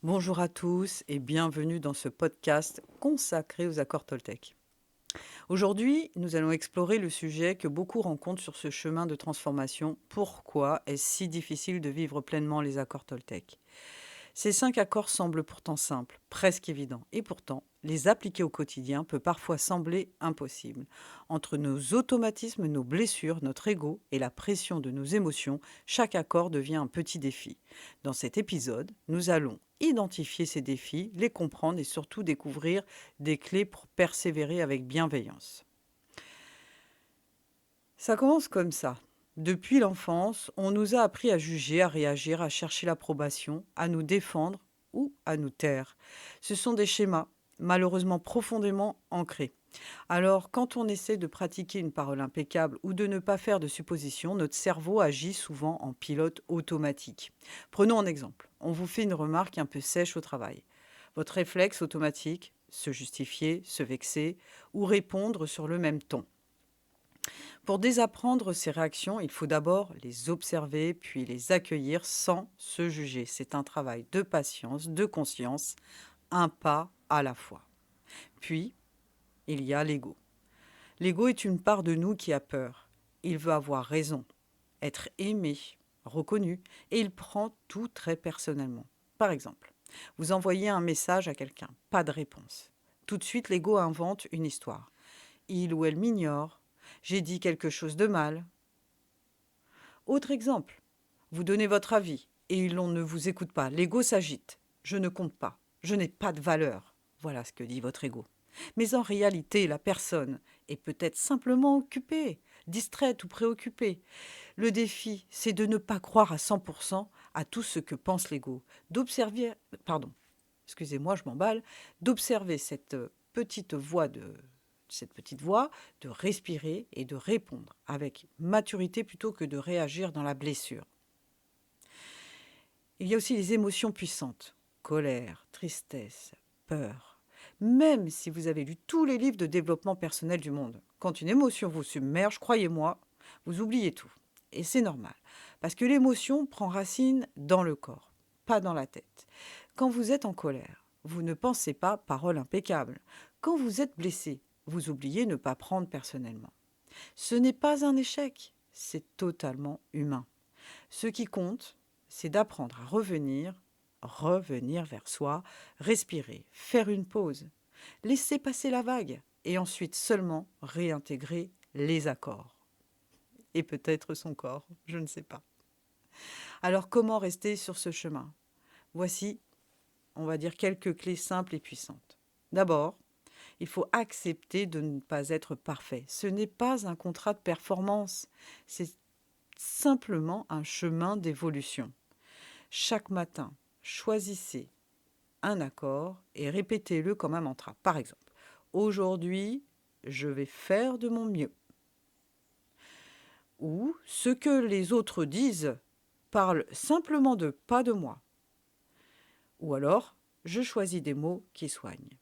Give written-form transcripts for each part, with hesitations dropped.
Bonjour à tous et bienvenue dans ce podcast consacré aux accords Toltec. Aujourd'hui, nous allons explorer le sujet que beaucoup rencontrent sur ce chemin de transformation. Pourquoi est-ce si difficile de vivre pleinement les accords Toltec? Ces 5 accords semblent pourtant simples, presque évidents, et pourtant, les appliquer au quotidien peut parfois sembler impossible. Entre nos automatismes, nos blessures, notre ego et la pression de nos émotions, chaque accord devient un petit défi. Dans cet épisode, nous allons identifier ces défis, les comprendre et surtout découvrir des clés pour persévérer avec bienveillance. Ça commence comme ça. Depuis l'enfance, on nous a appris à juger, à réagir, à chercher l'approbation, à nous défendre ou à nous taire. Ce sont des schémas, malheureusement profondément ancrés. Alors, quand on essaie de pratiquer une parole impeccable ou de ne pas faire de suppositions, notre cerveau agit souvent en pilote automatique. Prenons un exemple. On vous fait une remarque un peu sèche au travail. Votre réflexe automatique, se justifier, se vexer ou répondre sur le même ton. Pour désapprendre ces réactions, il faut d'abord les observer, puis les accueillir sans se juger. C'est un travail de patience, de conscience, un pas à la fois. Puis, il y a l'ego. L'ego est une part de nous qui a peur. Il veut avoir raison, être aimé, reconnu, et il prend tout très personnellement. Par exemple, vous envoyez un message à quelqu'un, pas de réponse. Tout de suite, l'ego invente une histoire. Il ou elle m'ignore, j'ai dit quelque chose de mal. Autre exemple, vous donnez votre avis et l'on ne vous écoute pas. L'ego s'agite. Je ne compte pas. Je n'ai pas de valeur. Voilà ce que dit votre ego. Mais en réalité, la personne est peut-être simplement occupée, distraite ou préoccupée. Le défi, c'est de ne pas croire à 100% à tout ce que pense l'ego. D'observer, pardon, excusez-moi, je m'emballe, d'observer cette petite voix, de respirer et de répondre avec maturité plutôt que de réagir dans la blessure. Il y a aussi les émotions puissantes, colère, tristesse, peur. Même si vous avez lu tous les livres de développement personnel du monde, quand une émotion vous submerge, croyez-moi, vous oubliez tout. Et c'est normal, parce que l'émotion prend racine dans le corps, pas dans la tête. Quand vous êtes en colère, vous ne pensez pas parole impeccable. Quand vous êtes blessé, vous oubliez ne pas prendre personnellement. Ce n'est pas un échec, c'est totalement humain. Ce qui compte, c'est d'apprendre à revenir vers soi, respirer, faire une pause, laisser passer la vague et ensuite seulement réintégrer les accords. Et peut-être son corps, je ne sais pas. Alors comment rester sur ce chemin? Voici, on va dire, quelques clés simples et puissantes. D'abord, il faut accepter de ne pas être parfait. Ce n'est pas un contrat de performance, c'est simplement un chemin d'évolution. Chaque matin, choisissez un accord et répétez-le comme un mantra. Par exemple, aujourd'hui, je vais faire de mon mieux. Ou ce que les autres disent parle simplement de pas de moi. Ou alors, je choisis des mots qui soignent.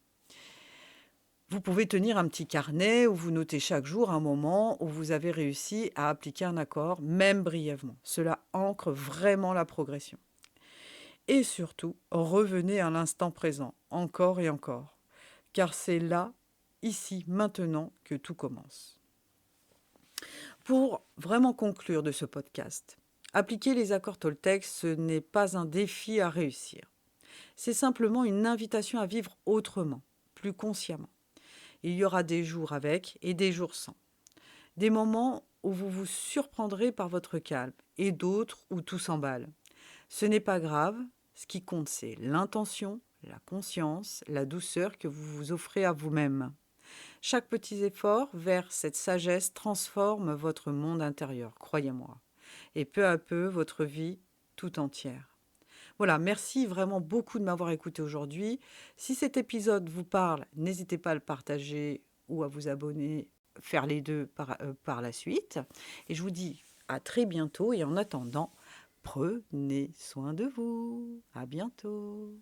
Vous pouvez tenir un petit carnet où vous notez chaque jour un moment où vous avez réussi à appliquer un accord, même brièvement. Cela ancre vraiment la progression. Et surtout, revenez à l'instant présent, encore et encore, car c'est là, ici, maintenant, que tout commence. Pour vraiment conclure de ce podcast, appliquer les accords Toltec, ce n'est pas un défi à réussir. C'est simplement une invitation à vivre autrement, plus consciemment. Il y aura des jours avec et des jours sans. Des moments où vous vous surprendrez par votre calme et d'autres où tout s'emballe. Ce n'est pas grave, ce qui compte c'est l'intention, la conscience, la douceur que vous vous offrez à vous-même. Chaque petit effort vers cette sagesse transforme votre monde intérieur, croyez-moi, et peu à peu votre vie tout entière. Voilà, merci vraiment beaucoup de m'avoir écouté aujourd'hui. Si cet épisode vous parle, n'hésitez pas à le partager ou à vous abonner, faire les deux par la suite. Et je vous dis à très bientôt et en attendant, prenez soin de vous. À bientôt.